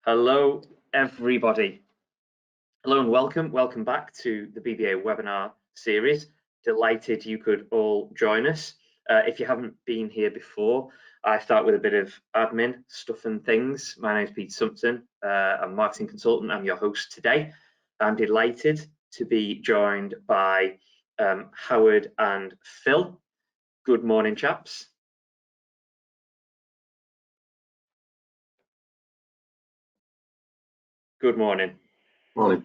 Hello, everybody. Hello and welcome back to the BBA webinar series. Delighted you could all join us. If you haven't been here before, I start with a bit of admin stuff and things. My name is Pete Sumpton. I'm a marketing consultant. I'm your host today. I'm delighted to be joined by Howard and Phil. Good morning, chaps. Good morning. Morning.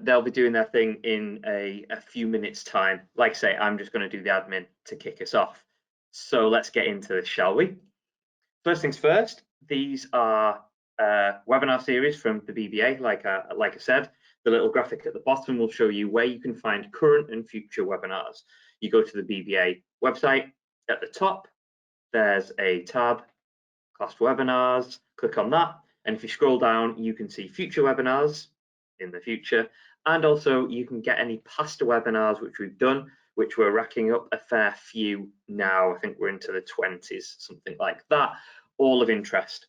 They'll be doing their thing in a few minutes time. Like I say, I'm just going to do the admin to kick us off. So let's get into this, shall we? First things first, these are webinar series from the BBA. Like I said, the little graphic at the bottom will show you where you can find current and future webinars. You go to the BBA website. At the top, there's a tab, past webinars. Click on that. And if you scroll down, you can see future webinars in the future, and also you can get any past webinars which we've done, which we're racking up a fair few now. I think we're into the 20s, something like that, all of interest.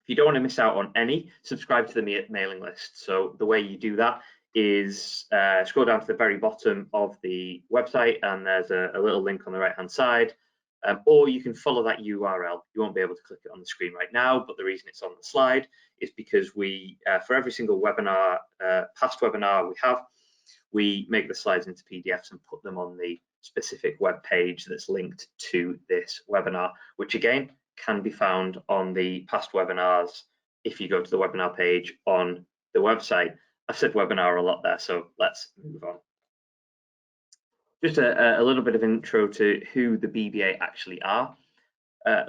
If you don't want to miss out on any, subscribe to the mailing list. So the way you do that is scroll down to the very bottom of the website, and there's a little link on the right hand side. Or you can follow that URL. You won't be able to click it on the screen right now, but the reason it's on the slide is because we, for every single webinar, past webinar we have, we make the slides into PDFs and put them on the specific web page that's linked to this webinar, which again can be found on the past webinars if you go to the webinar page on the website. I've said webinar a lot there, so let's move on. Just a little bit of intro to who the BBA actually are.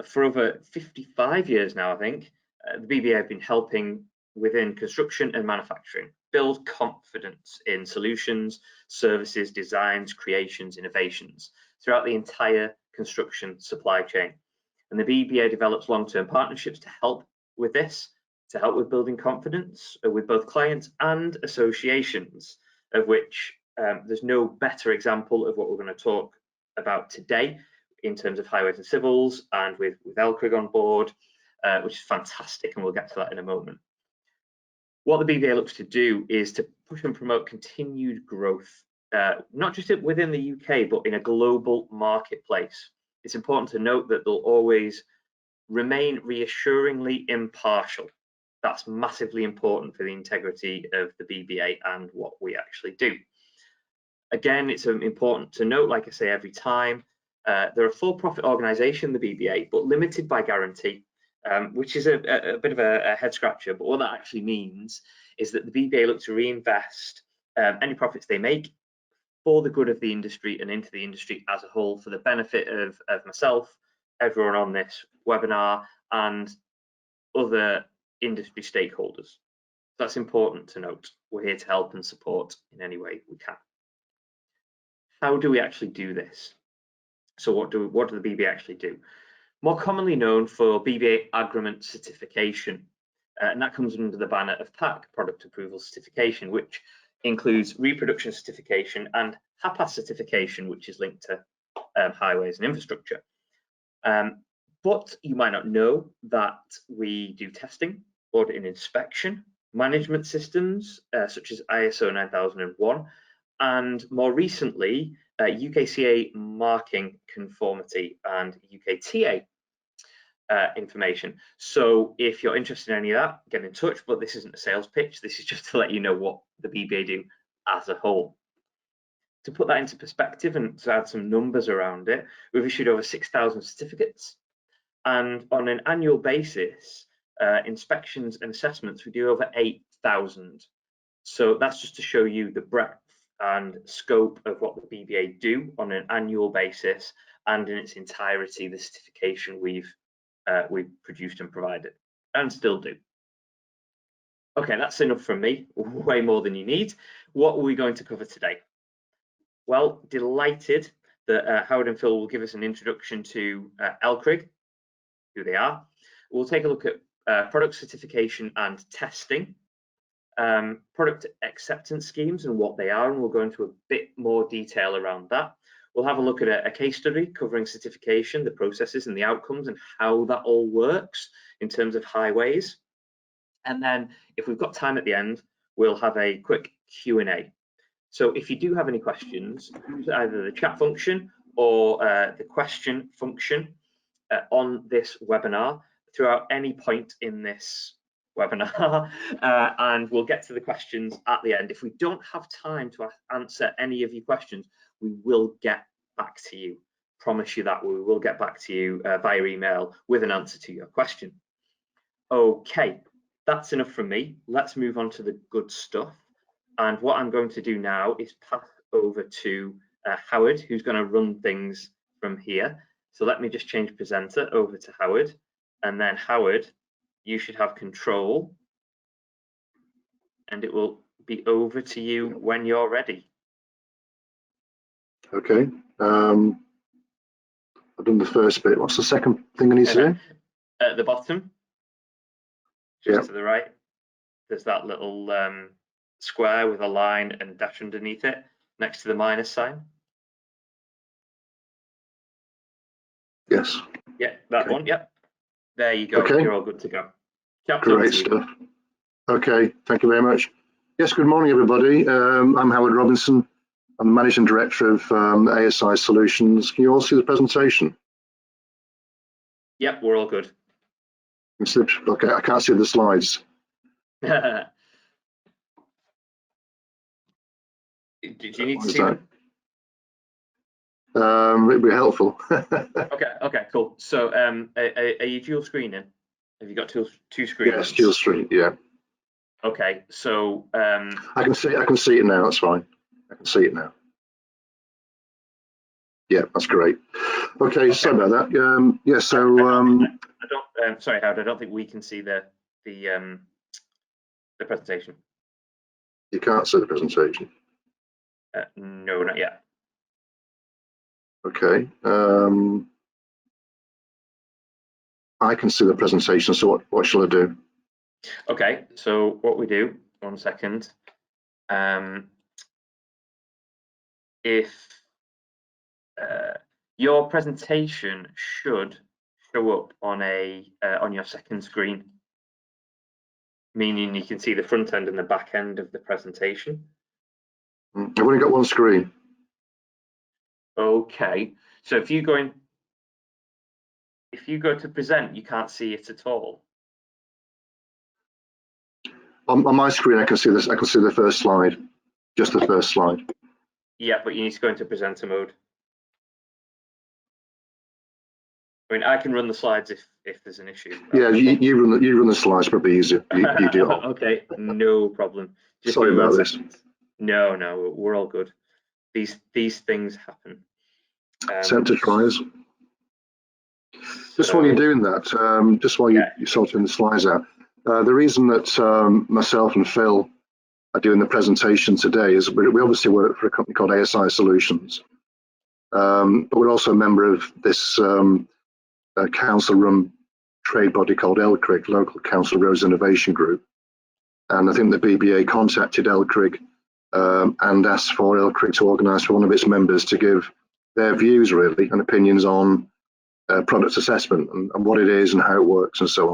For over 55 years now, I think, the BBA have been helping within construction and manufacturing build confidence in solutions, services, designs, creations, innovations throughout the entire construction supply chain. And the BBA develops long-term partnerships to help with this, to help with building confidence with both clients and associations, of which there's no better example of what we're going to talk about today in terms of highways and civils, and with LCRIG on board, which is fantastic, and we'll get to that in a moment. What the BBA looks to do is to push and promote continued growth, not just within the UK, but in a global marketplace. It's important to note that they'll always remain reassuringly impartial. That's massively important for the integrity of the BBA and what we actually do. Again, it's important to note, like I say every time, they're a for-profit organisation, the BBA, but limited by guarantee, which is a bit of a head scratcher. But what that actually means is that the BBA look to reinvest any profits they make for the good of the industry and into the industry as a whole, for the benefit of myself, everyone on this webinar, and other industry stakeholders. That's important to note. We're here to help and support in any way we can. How do we actually do this? So what do the BBA actually do? More commonly known for BBA agreement certification, and that comes under the banner of PAC, Product Approval Certification, which includes reproduction certification and HAPAS certification, which is linked to highways and infrastructure. But you might not know that we do testing, audit and inspection, management systems, such as ISO 9001, and more recently, UKCA marking conformity and UKTA information. So if you're interested in any of that, get in touch, but this isn't a sales pitch. This is just to let you know what the BBA do as a whole. To put that into perspective and to add some numbers around it, we've issued over 6,000 certificates. And on an annual basis, inspections and assessments, we do over 8,000. So that's just to show you the breadth and scope of what the BBA do on an annual basis, and in its entirety, the certification we've produced and provided, and still do. Okay, that's enough from me, way more than you need. What are we going to cover today? Well, delighted that Howard and Phil will give us an introduction to LCRIG, who they are. We'll take a look at product certification and testing, product acceptance schemes and what they are, and we'll go into a bit more detail around that. We'll have a look at a case study covering certification, the processes and the outcomes and how that all works in terms of highways. And then if we've got time at the end, we'll have a quick Q&A. So if you do have any questions, use either the chat function or the question function on this webinar throughout any point in this webinar, and we'll get to the questions at the end. If we don't have time to answer any of your questions, we will get back to you. Promise you that we will get back to you via email with an answer to your question. Okay, that's enough from me. Let's move on to the good stuff. And what I'm going to do now is pass over to Howard, who's going to run things from here. So let me just change presenter over to Howard, and then Howard, you should have control, and it will be over to you when you're ready. Okay, I've done the first bit. What's the second thing I need to do? At the bottom, just yep. to the right, there's that little square with a line and dash underneath it, next to the minus sign. Yes. Yeah, that one. Yep. There you go. Okay. You're all good to go. Great stuff. Okay, thank you very much. Yes, good morning, everybody. I'm Howard Robinson. I'm the Managing Director of ASI Solutions. Can you all see the presentation? Yep, we're all good. Okay, I can't see the slides. Did you need to see them? It'd be helpful. Okay, cool. So are you dual screening? Have you got two screens? Yes, dual screen, yeah. Okay, so I can see it now, that's fine. I can see it now. Yeah, that's great. Okay, sorry about that. Yeah, so I don't sorry, Howard, I don't think we can see the presentation. You can't see the presentation? No, not yet. Okay. I can see the presentation, so what shall I do? Okay, so what we do, 1 second. If your presentation should show up on on your second screen, meaning you can see the front end and the back end of the presentation. I've only got one screen. Okay, so if you go to present, you can't see it at all. On my screen, I can see this. I can see the first slide, just the first slide. Yeah, but you need to go into presenter mode. I mean, I can run the slides if there's an issue. Yeah, you run the slides, probably easier. You do it. Okay, no problem. Just sorry about this. No, we're all good. These things happen. Centre tries. Just while you're doing that, just while you're sorting the slides out, the reason that myself and Phil are doing the presentation today is we obviously work for a company called ASI Solutions, but we're also a member of this council-run trade body called LCRIG, Local Council Roads Innovation Group. And I think the BBA contacted LCRIG and asked for LCRIG to organise for one of its members to give their views really and opinions on product assessment and what it is and how it works and so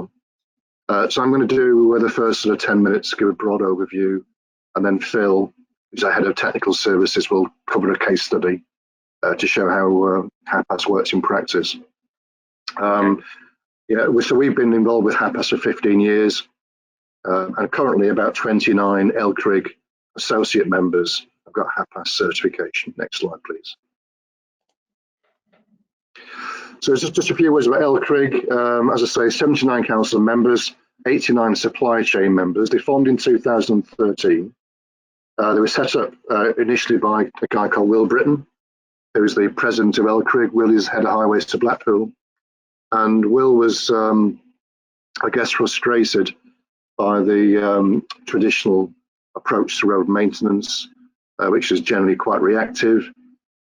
on. So I'm going to do the first sort of 10 minutes, give a broad overview, and then Phil, who's our head of technical services, will cover a case study to show how HAPAS works in practice. Yeah, so we've been involved with HAPAS for 15 years, and currently about 29 LCRIG associate members have got HAPAS certification. Next slide, please. So just a few words about LCRIG. As I say, 79 council members, 89 supply chain members. They formed in 2013. They were set up initially by a guy called Will Britton, who is the president of LCRIG. Will is head of highways to Blackpool. And Will was, I guess, frustrated by the traditional approach to road maintenance, which is generally quite reactive.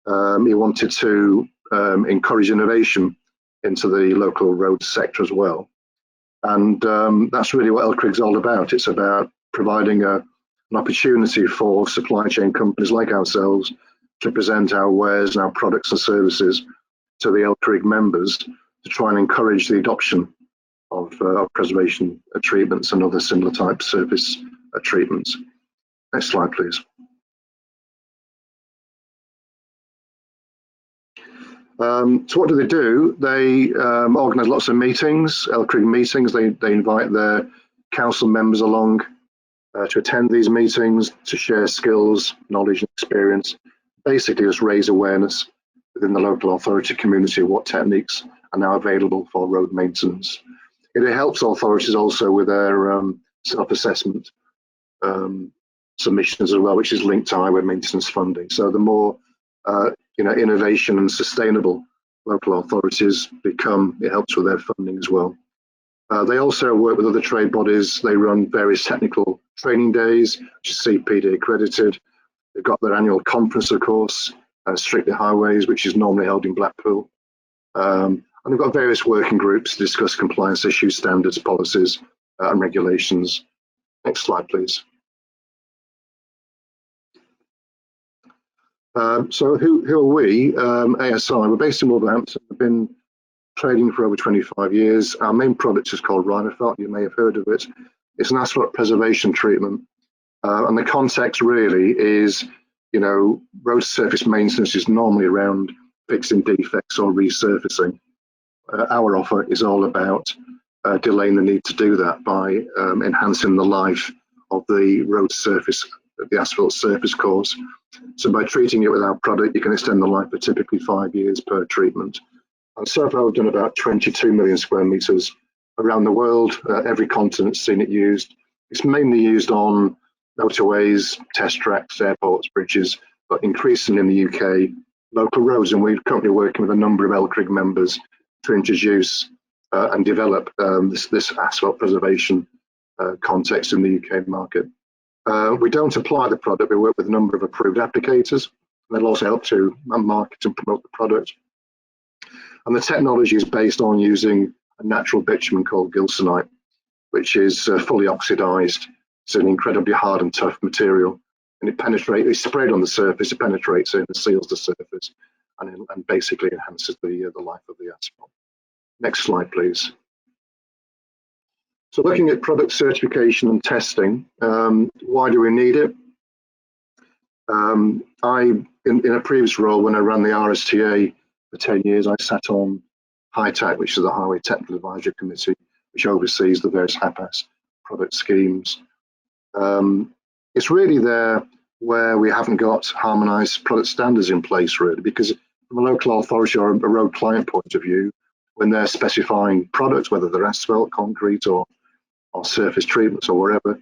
He wanted to encourage innovation into the local road sector as well. And that's really what LCRIG's all about. It's about providing an opportunity for supply chain companies like ourselves to present our wares and our products and services to the LCRIG members to try and encourage the adoption of preservation treatments and other similar type surface treatments. Next slide, please. So what do? They organise lots of meetings, LCRIG meetings. They invite their council members along to attend these meetings, to share skills, knowledge and experience, basically just raise awareness within the local authority community of what techniques are now available for road maintenance. It helps authorities also with their self-assessment submissions as well, which is linked to highway maintenance funding. So the more innovation and sustainable local authorities become, it helps with their funding as well. They also work with other trade bodies. They run various technical training days, which is CPD accredited. They've got their annual conference, of course, Strictly Highways, which is normally held in Blackpool. And they've got various working groups to discuss compliance issues, standards, policies, and regulations. Next slide, please. So who are we? ASI, we're based in Wolverhampton. We've been trading for over 25 years. Our main product is called RHINOPHALT. You may have heard of it. It's an asphalt preservation treatment. And the context really is, road surface maintenance is normally around fixing defects or resurfacing. Our offer is all about delaying the need to do that by enhancing the life of the road surface, the asphalt surface course. So by treating it with our product, you can extend the life for typically 5 years per treatment. And so far, we've done about 22 million square meters around the world. Every continent's seen it used. It's mainly used on motorways, test tracks, airports, bridges, but increasingly in the UK, local roads. And we're currently working with a number of LCRIG members to introduce and develop this asphalt preservation context in the UK market. We don't apply the product. We work with a number of approved applicators. They'll also help to market and promote the product. And the technology is based on using a natural bitumen called gilsonite, which is fully oxidized. It's an incredibly hard and tough material, and it's sprayed on the surface, it penetrates in and seals the surface, and basically enhances the life of the asphalt. Next slide, please. So looking at product certification and testing, why do we need it? In a previous role, when I ran the RSTA for 10 years, I sat on HITAC, which is the Highway Technical Advisory Committee, which oversees the various HAPAS product schemes. It's really there where we haven't got harmonised product standards in place, really, because from a local authority or a road client point of view, when they're specifying products, whether they're asphalt, concrete, or surface treatments or wherever,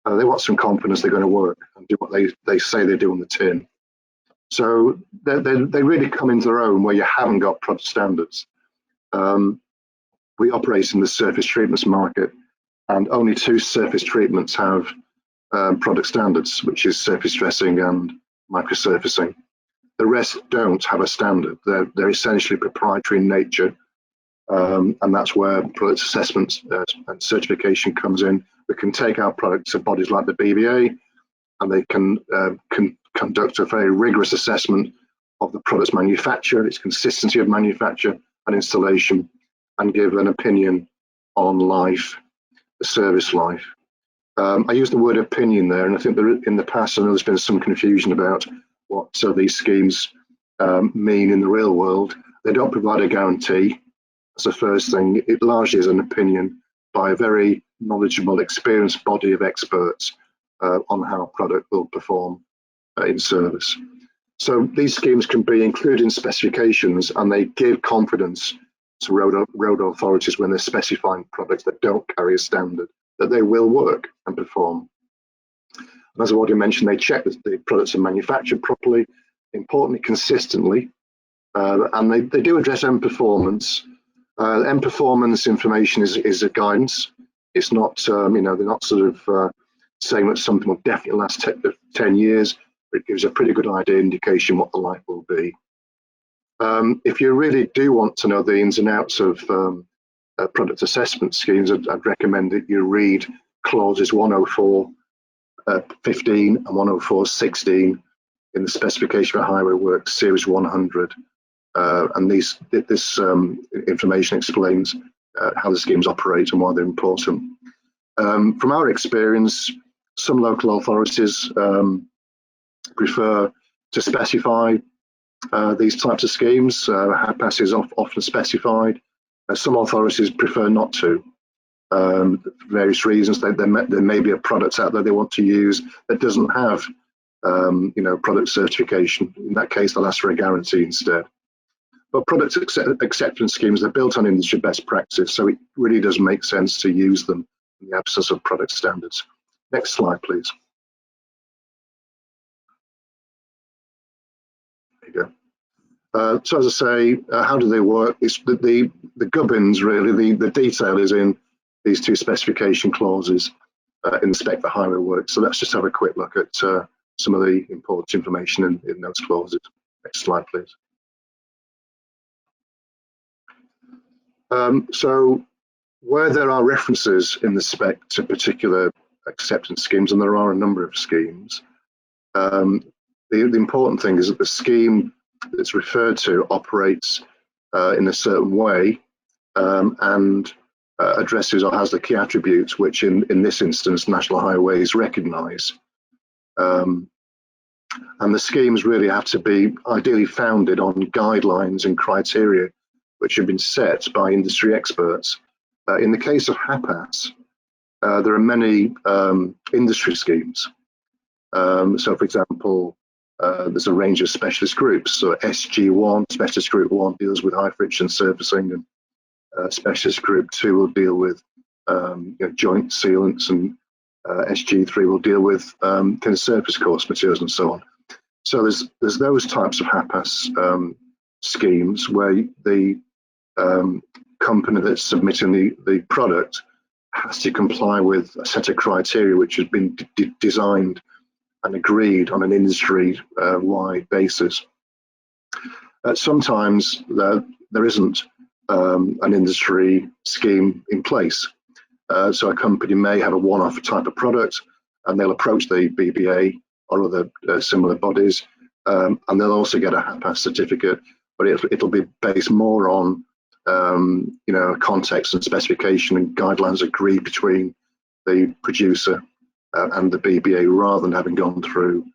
they want some confidence they're going to work and do what they say they do on the tin. So they really come into their own where you haven't got product standards. We operate in the surface treatments market, and only 2 surface treatments have product standards, which is surface dressing and microsurfacing. The rest don't have a standard. They're essentially proprietary in nature, and that's where product assessment and certification comes in. We can take our products to bodies like the BBA, and they can conduct a very rigorous assessment of the product's manufacture, its consistency of manufacture and installation, and give an opinion on life, the service life. I use the word opinion there, and I think that in the past I know there's been some confusion about what these schemes mean in the real world. They don't provide a guarantee. That's the first thing. It largely is an opinion by a very knowledgeable, experienced body of experts on how a product will perform in service. So these schemes can be included in specifications, and they give confidence to road authorities when they're specifying products that don't carry a standard, that they will work and perform. And as I already mentioned, they check that the products are manufactured properly, importantly, consistently, and they do address end performance. End performance information is a guidance. It's not, they're not sort of saying that something will definitely last 10 years, but it gives a pretty good idea, indication what the life will be. If you really do want to know the ins and outs of product assessment schemes, I'd recommend that you read clauses 104.15 and 104.16 in the specification for highway works series 100, and this information explains how the schemes operate and why they're important. From our experience, some local authorities prefer to specify these types of schemes. HAPAS is often specified. Some authorities prefer not to, for various reasons. There may be a product out there they want to use that doesn't have product certification. In that case, they'll ask for a guarantee instead. But product acceptance schemes are built on industry best practice, so it really does make sense to use them in the absence of product standards. Next slide, please. There you go. So as I say, how do they work? It's the gubbins, really, the detail is in these two specification clauses in the spec for highway work. So let's just have a quick look at some of the important information in those clauses. Next slide, please. So where there are references in the spec to particular acceptance schemes, and there are a number of schemes, the important thing is that the scheme that's referred to operates in a certain way and addresses or has the key attributes which in this instance National Highways recognise. And the schemes really have to be ideally founded on guidelines and criteria which have been set by industry experts. In the case of HAPAS, there are many industry schemes. So for example, there's a range of specialist groups. So SG1, Specialist Group 1 deals with high friction surfacing, and Specialist Group 2 will deal with joint sealants, and SG3 will deal with kind of surface course materials and so on. So there's those types of HAPAS schemes where the company that's submitting the product has to comply with a set of criteria which has been designed and agreed on an industry-wide basis. Sometimes there isn't an industry scheme in place. So a company may have a one-off type of product and they'll approach the BBA or other similar bodies, and they'll also get a HAPAS certificate, but it'll be based more on context and specification and guidelines agreed between the producer and the BBA, rather than having gone through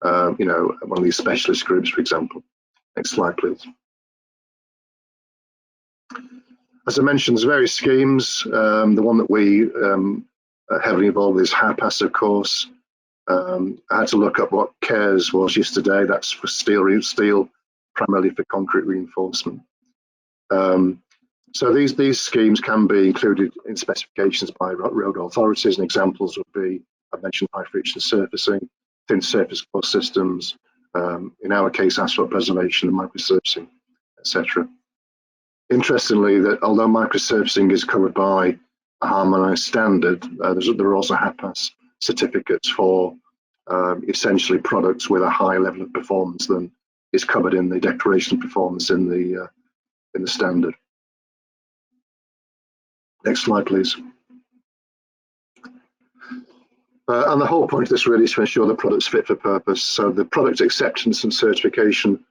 one of these specialist groups, for example. Next slide, please. As I mentioned, there's various schemes. The one that we are heavily involved with is HAPAS, of course. I had to look up what CARES was yesterday. That's for steel, primarily for concrete reinforcement. So these schemes can be included in specifications by road authorities, and examples would be, I mentioned high friction surfacing, thin surface course systems, in our case asphalt preservation and microsurfacing, etc. Interestingly, that although microsurfacing is covered by a harmonised standard, there are also HAPAS certificates for essentially products with a higher level of performance than is covered in the declaration of performance in the standard. Next slide, please. And the whole point of this really is to ensure the product's fit for purpose. So the product acceptance and certification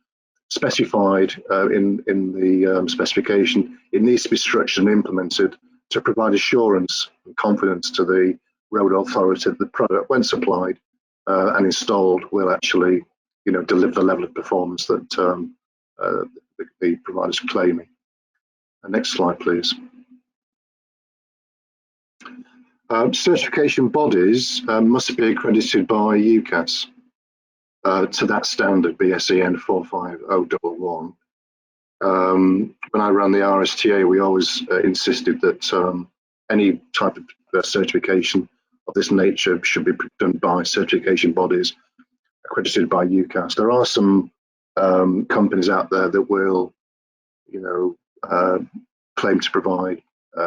specified in the specification, it needs to be structured and implemented to provide assurance and confidence to the road authority that the product, when supplied and installed, will actually deliver the level of performance that the providers are claiming. Next slide, please. Certification bodies must be accredited by UCAS to that standard, BSEN 45011. When I ran the RSTA, we always insisted that any type of certification of this nature should be done by certification bodies accredited by UCAS. There are some companies out there that will, claim to provide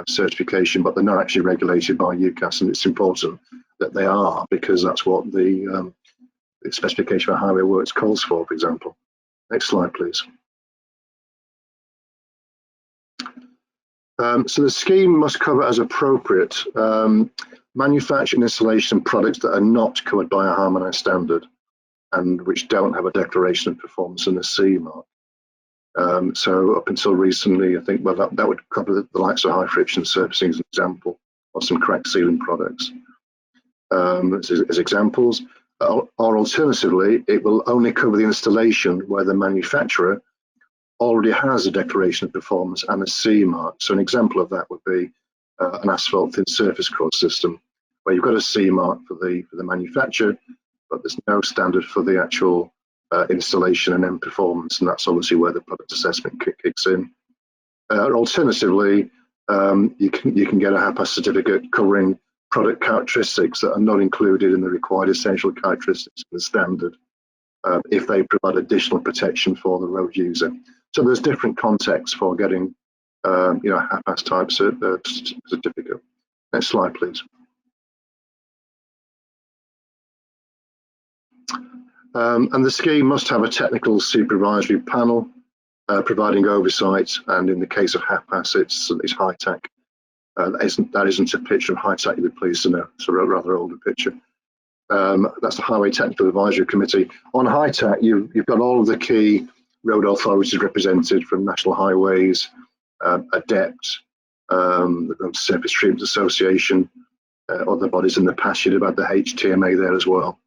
certification, but they're not actually regulated by UCAS, and it's important that they are, because that's what the specification for highway works calls for example. Next slide, please. So the scheme must cover as appropriate manufacturing, installation products that are not covered by a harmonised standard. and which don't have a declaration of performance and a CE mark. So up until recently, I think, well, that would cover the likes of high friction surfacing as an example, or some crack sealing products as examples. Or alternatively, it will only cover the installation where the manufacturer already has a declaration of performance and a CE mark. So an example of that would be an asphalt thin surface course system, where you've got a CE mark for the manufacturer, but there's no standard for the actual installation and end performance, and that's obviously where the product assessment kicks in. Alternatively, you can get a HAPAS certificate covering product characteristics that are not included in the required essential characteristics in the standard, if they provide additional protection for the road user. So there's different contexts for getting HAPAS type certificate. Next slide, please. And the scheme must have a technical supervisory panel providing oversight, and in the case of HAPAS, it's high-tech. That isn't a picture of high-tech, you'd be pleased to know. It's a rather older picture. That's the Highway Technical Advisory Committee. On high-tech, you've got all of the key road authorities represented, from National Highways, ADEPT, the Road Surface Treatment Association, other bodies in the past. You'd have had the HTMA there as well.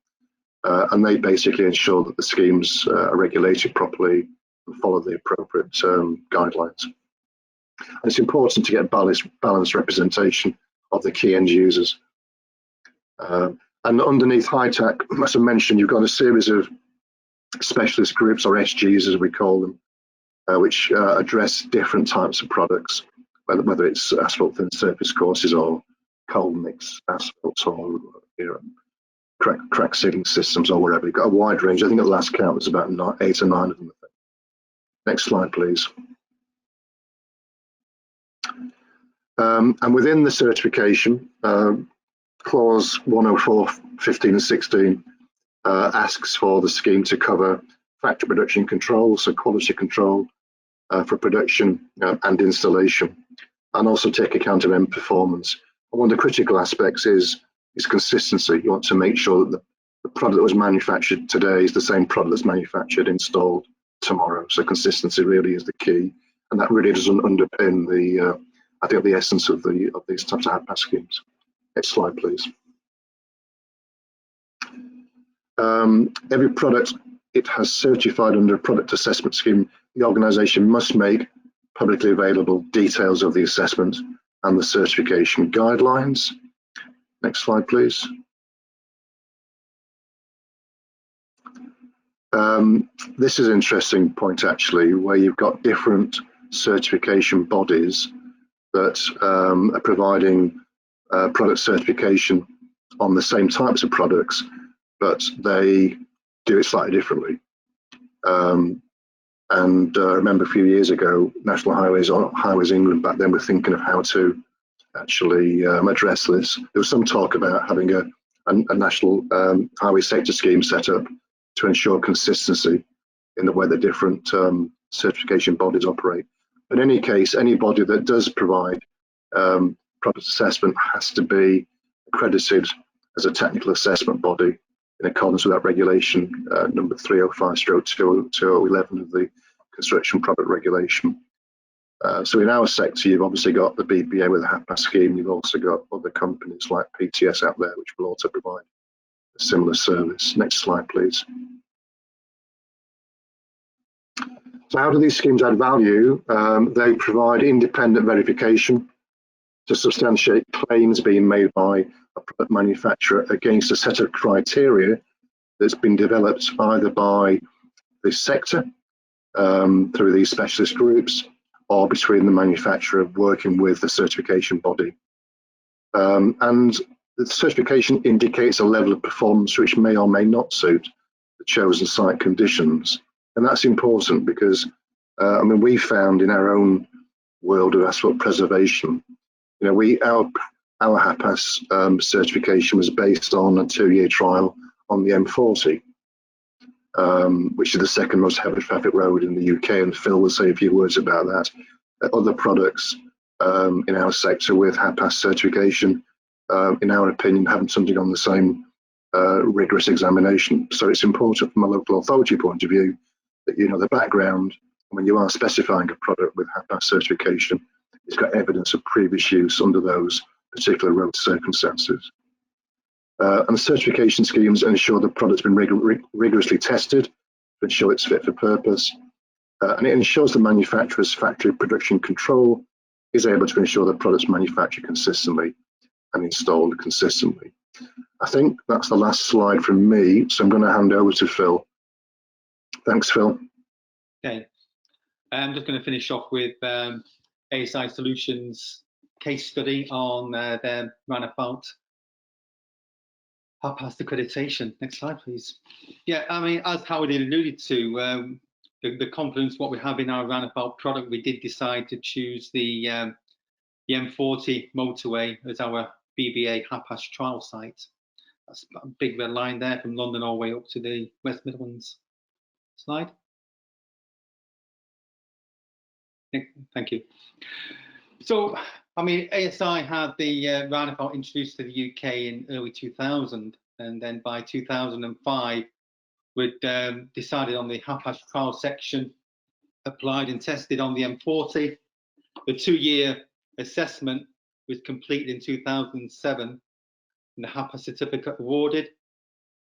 And they basically ensure that the schemes are regulated properly and follow the appropriate guidelines. And it's important to get balanced representation of the key end users. And underneath high-tech, as I mentioned, you've got a series of specialist groups, or SGs as we call them, which address different types of products, whether it's asphalt thin surface courses or cold mix asphalt, or crack sealing systems, or wherever. You've got a wide range. I think at the last count was about 8 or 9 of them. Next slide, please. And within the certification, clause 104, 15 and 16 asks for the scheme to cover factory production control, so quality control for production and installation, and also take account of end performance. And one of the critical aspects is consistency. You want to make sure that the product that was manufactured today is the same product that's manufactured, installed tomorrow. So consistency really is the key, and that really doesn't underpin the I think the essence of these types of HAPAS schemes. Next slide, please. Every product it has certified under a product assessment scheme, the organisation must make publicly available details of the assessment and the certification guidelines. Next slide, please. This is an interesting point, actually, where you've got different certification bodies that are providing product certification on the same types of products, but they do it slightly differently. And I remember a few years ago, National Highways, or Highways England back then, were thinking of how to actually address this. There was some talk about having a national highway sector scheme set up to ensure consistency in the way the different certification bodies operate. But in any case, any body that does provide product assessment has to be accredited as a technical assessment body in accordance with that regulation number 305/2011 of the Construction Product Regulation. So in our sector, you've obviously got the BBA with the HAPAS scheme. You've also got other companies like PTS out there, which will also provide a similar service. Next slide, please. So how do these schemes add value? They provide independent verification to substantiate claims being made by a product manufacturer against a set of criteria that's been developed either by the sector through these specialist groups, or between the manufacturer working with the certification body. And the certification indicates a level of performance which may or may not suit the chosen site conditions. And that's important because, I mean, we found in our own world of asphalt preservation, you know, our HAPAS certification was based on a 2-year trial on the M40, which is the second most heavy traffic road in the UK, and Phil will say a few words about that. Other products in our sector with HAPAS certification, in our opinion, haven't something on the same rigorous examination. So it's important from a local authority point of view that you know the background, and when you are specifying a product with HAPAS certification, it's got evidence of previous use under those particular road circumstances. And the certification schemes ensure the product's been rigorously tested to ensure it's fit for purpose, and it ensures the manufacturer's factory production control is able to ensure the product's manufactured consistently and installed consistently. I think that's the last slide from me, so I'm going to hand over to Phil. Thanks, Phil. Okay, I'm just going to finish off with ASI Solutions case study on their RHINOPHALT HAPAS accreditation. Next slide, please. Yeah, I mean, as Howard alluded to, the confidence what we have in our RHINOPHALT product, we did decide to choose the M40 motorway as our BBA HAPAS trial site. That's a big red line there from London all the way up to the West Midlands. Slide. Thank you. So, I mean, ASI had the RHINOPHALT introduced to the UK in early 2000, and then by 2005, we'd decided on the HAPAS trial section, applied and tested on the M40. The 2-year assessment was completed in 2007, and the HAPAS certificate awarded.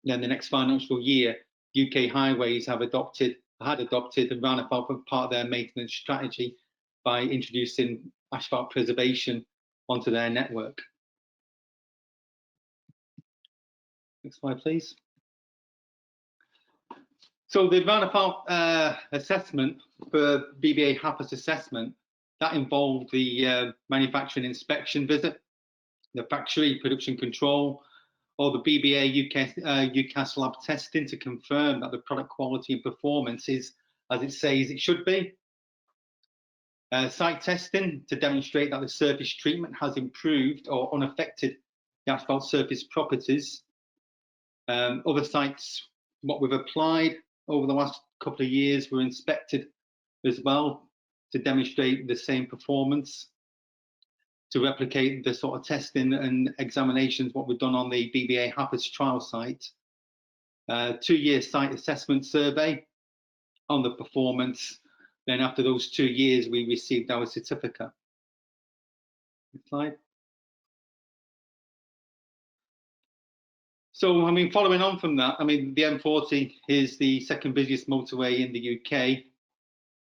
And then the next financial year, UK Highways had adopted the RHINOPHALT as part of their maintenance strategy by introducing asphalt preservation onto their network. Next slide, please. So the RHINOPHALT assessment for BBA HAPAS assessment, that involved the manufacturing inspection visit, the factory production control, or the BBA UCAS lab testing to confirm that the product quality and performance is as it says it should be. Site testing to demonstrate that the surface treatment has improved or unaffected the asphalt surface properties. Other sites, what we've applied over the last couple of years, were inspected as well to demonstrate the same performance, to replicate the sort of testing and examinations what we've done on the BBA HAPAS trial site. 2-year site assessment survey on the performance. Then after those 2 years, we received our certificate. Next slide. So, I mean, following on from that, I mean, the M40 is the second busiest motorway in the UK.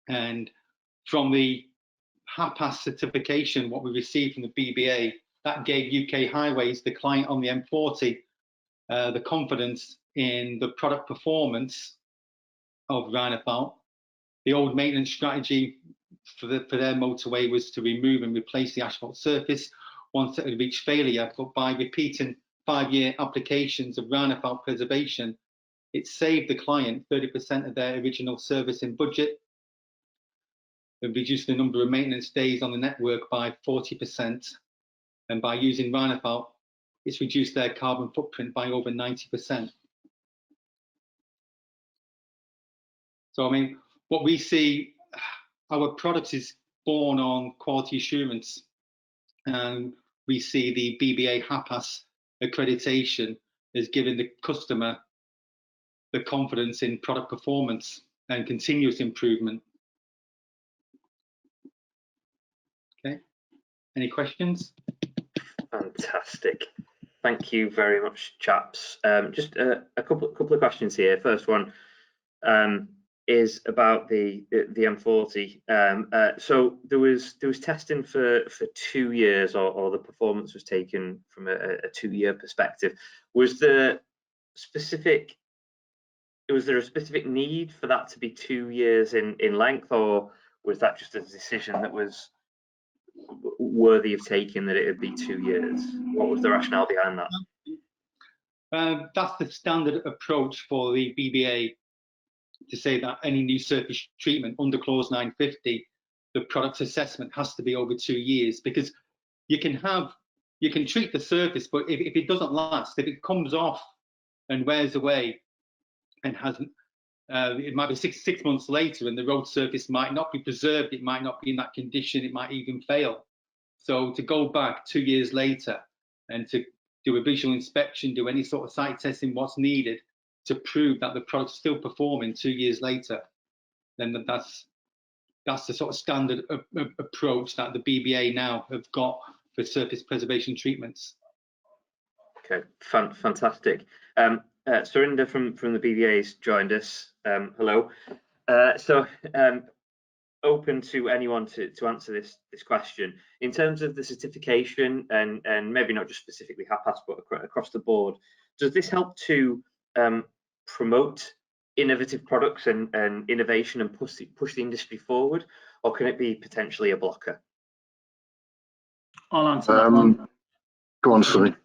And from the HAPAS certification, what we received from the BBA, that gave UK Highways, the client on the M40, the confidence in the product performance of RHINOPHALT. The old maintenance strategy for their motorway was to remove and replace the asphalt surface once it had reached failure, but by repeating 5-year applications of RHINOPHALT preservation, it saved the client 30% of their original service in budget, and reduced the number of maintenance days on the network by 40%. And by using RHINOPHALT, it's reduced their carbon footprint by over 90%. So, I mean, what we see, our product is born on quality assurance, and we see the BBA HAPAS accreditation is giving the customer the confidence in product performance and continuous improvement. Okay, any questions? Fantastic. Thank you very much, chaps. Just a couple of questions here. First one is about the M40. So there was testing for 2 years, or the performance was taken from a 2-year perspective. Was there a specific need for that to be 2 years in length, or was that just a decision that was worthy of taking, that it would be 2 years? What was the rationale behind that? That's the standard approach for the BBA, to say that any new surface treatment under clause 950, the product assessment has to be over 2 years, because you can treat the surface, but if it doesn't last, if it comes off and wears away and hasn't, it might be six months later, and the road surface might not be preserved, it might not be in that condition, it might even fail. So to go back 2 years later and to do a visual inspection, do any sort of site testing, what's needed to prove that the product's still performing 2 years later, then that's the sort of standard approach that the BBA now have got for surface preservation treatments. Okay, fantastic. Surinder from the BBA has joined us. Hello. Open to anyone to answer this question. In terms of the certification, and maybe not just specifically HAPAS, but across the board, does this help to promote innovative products and innovation and push the industry forward, or can it be potentially a blocker? I'll answer that one. Go on, Sonny.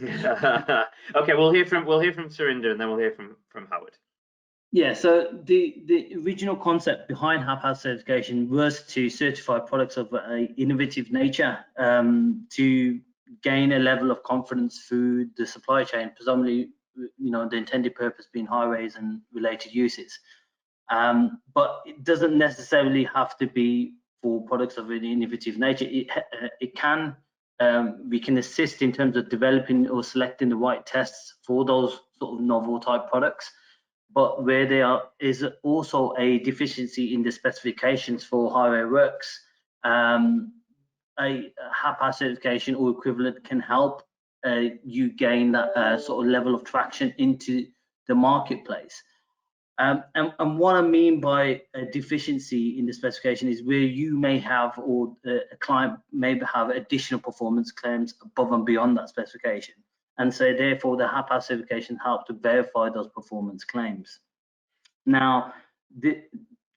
Okay, we'll hear from Surinder, and then we'll hear from Howard. Yeah, so the original concept behind HAPAS certification was to certify products of an innovative nature, to gain a level of confidence through the supply chain, predominantly, the intended purpose being highways and related uses. But it doesn't necessarily have to be for products of an innovative nature. It can, we can assist in terms of developing or selecting the right tests for those sort of novel type products. But where there is also a deficiency in the specifications for highway works, a HAPAS certification or equivalent can help you gain that sort of level of traction into the marketplace. And what I mean by a deficiency in the specification is where you may have, or a client may have, additional performance claims above and beyond that specification. And so therefore the HAPAS certification helps to verify those performance claims. Now,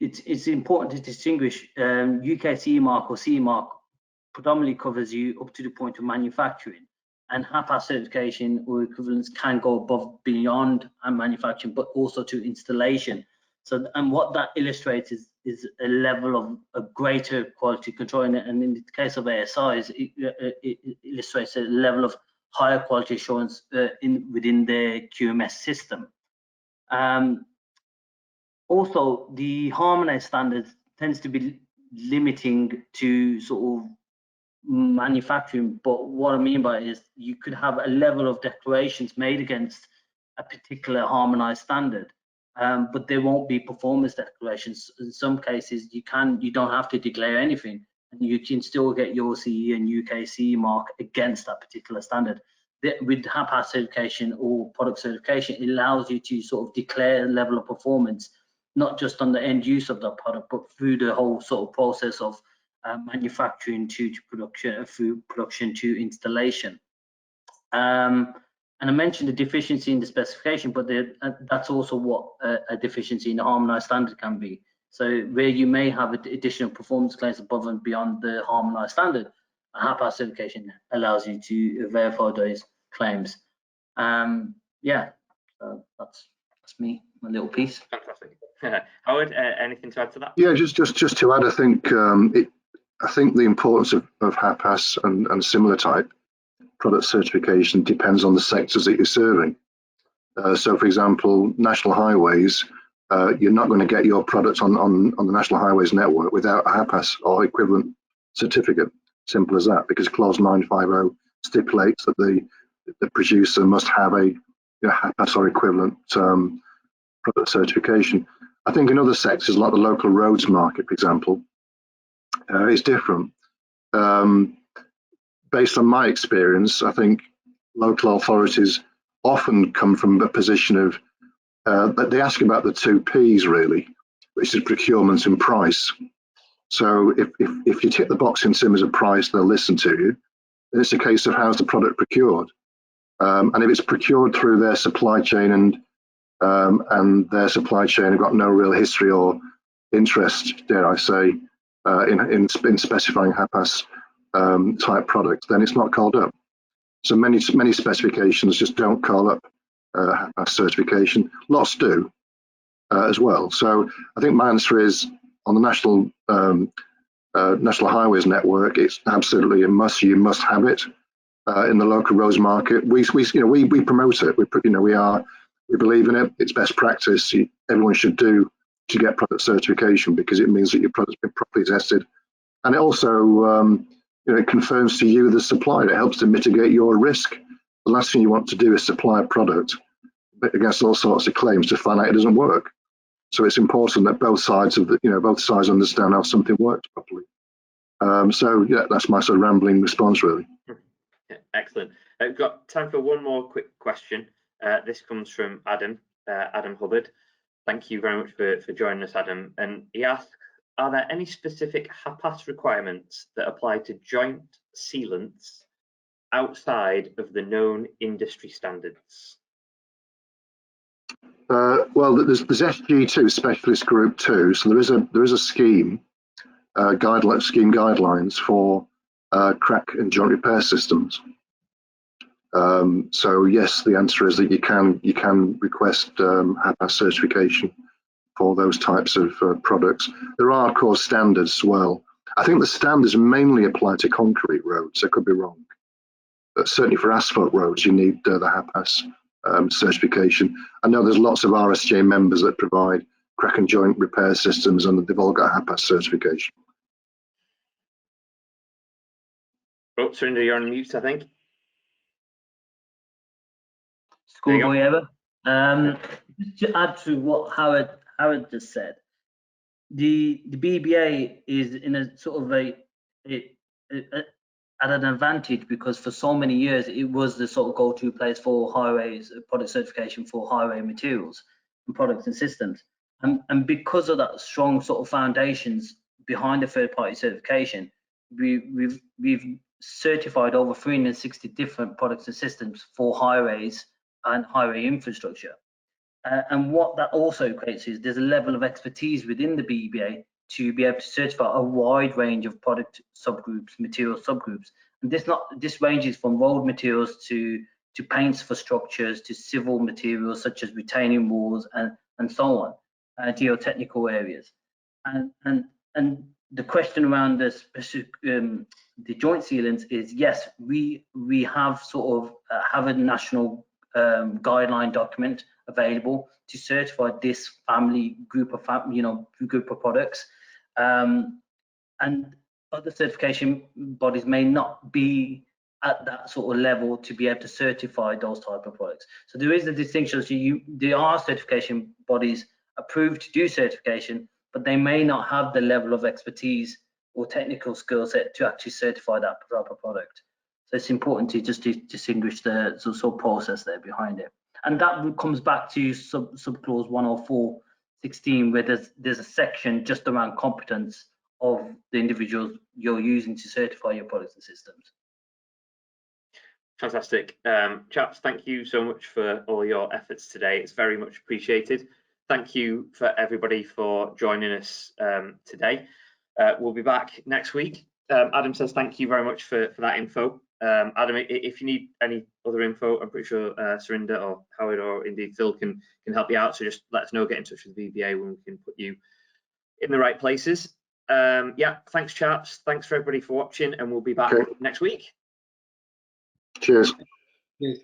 it's important to distinguish UK CE mark or CE mark predominantly covers you up to the point of manufacturing, and HAPAS certification or equivalents can go above beyond manufacturing, but also to installation. So, and what that illustrates is a level of a greater quality control, and in the case of ASIs, it illustrates a level of higher quality assurance within the QMS system. Also, the harmonized standards tends to be limiting to sort of manufacturing, but what I mean by it is you could have a level of declarations made against a particular harmonized standard, but there won't be performance declarations. In some cases, you don't have to declare anything, and you can still get your CE and UK CE mark against that particular standard. With HAPAS certification or product certification, it allows you to sort of declare a level of performance, not just on the end use of the product, but through the whole sort of process of manufacturing to production, through production to installation. And I mentioned the deficiency in the specification, but that's also what a deficiency in the harmonized standard can be. So where you may have additional performance claims above and beyond the harmonized standard, a HAPAS certification allows you to verify those claims. Yeah, so that's me, my little piece. Fantastic. Howard, anything to add to that? Yeah, just to add, I think the importance of HAPAS and similar type product certification depends on the sectors that you're serving. So, for example, national highways, you're not going to get your product on the national highways network without a HAPAS or equivalent certificate. Simple as that, because Clause 950 stipulates that the producer must have a HAPAS or equivalent product certification. I think in other sectors, like the local roads market, for example, it's different. Based on my experience, I think local authorities often come from a position of, they ask about the 2 Ps really, which is procurement and price. So if you tick the box in terms of price, they'll listen to you. Then it's a case of how's the product procured. And if it's procured through their supply chain and their supply chain have got no real history or interest, dare I say, in specifying HAPAS type products, then it's not called up. So many specifications just don't call up HAPAS certification. Lots do as well. So I think my answer is, on the national highways network, it's absolutely a must. You must have it. In the local roads market, we promote it. We believe in it. It's best practice. Everyone should do to get product certification, because it means that your product's been properly tested, and it also it confirms to you, the supplier. It helps to mitigate your risk the last thing you want to do is supply a product against all sorts of claims to find out it doesn't work. So it's important that both sides of the, both sides understand how something works properly. So yeah, that's my sort of rambling response, really. Yeah, excellent. We've got time for one more quick question. This comes from Adam Hubbard. Thank you very much for joining us, Adam. And he asks, are there any specific HAPAS requirements that apply to joint sealants outside of the known industry standards? Well, there's SG2, Specialist Group 2. So there is a scheme, guidelines for crack and joint repair systems. So yes, the answer is that you can request HAPAS certification for those types of products. There are, of course, standards as well. I think the standards mainly apply to concrete roads. I could be wrong, but certainly for asphalt roads, you need the HAPAS certification. I know there's lots of RSTA members that provide crack and joint repair systems, and they've all got HAPAS certification. Oh, Surinder, you're on mute, I think. Schoolboy ever. To add to what Howard just said, the BBA is in a sort of at an advantage, because for so many years it was the sort of go-to place for highways product certification for highway materials and products and systems, and because of that strong sort of foundations behind the third-party certification, we've certified over 360 different products and systems for highways and highway infrastructure. And what that also creates is there's a level of expertise within the BBA to be able to certify a wide range of product subgroups, material subgroups. And this ranges from road materials to paints for structures, to civil materials such as retaining walls and so on, geotechnical areas. And the question around the specific the joint sealants is, yes, we have sort of have a national guideline document available to certify this family group of products, and other certification bodies may not be at that sort of level to be able to certify those type of products. So there is a distinction. So there are certification bodies approved to do certification, but they may not have the level of expertise or technical skill set to actually certify that type of product. So it's important to just distinguish the sort of process there behind it. And that comes back to subclause 104.16, where there's a section just around competence of the individuals you're using to certify your products and systems. Fantastic. Chaps, thank you so much for all your efforts today. It's very much appreciated. Thank you for everybody for joining us today. We'll be back next week. Adam says thank you very much for that info. Adam, if you need any other info, I'm pretty sure Surinder or Howard or indeed Phil can help you out. So just let us know, get in touch with the BBA when we can put you in the right places. Yeah, thanks chaps. Thanks for everybody for watching, and we'll be back next week. Cheers. Cheers.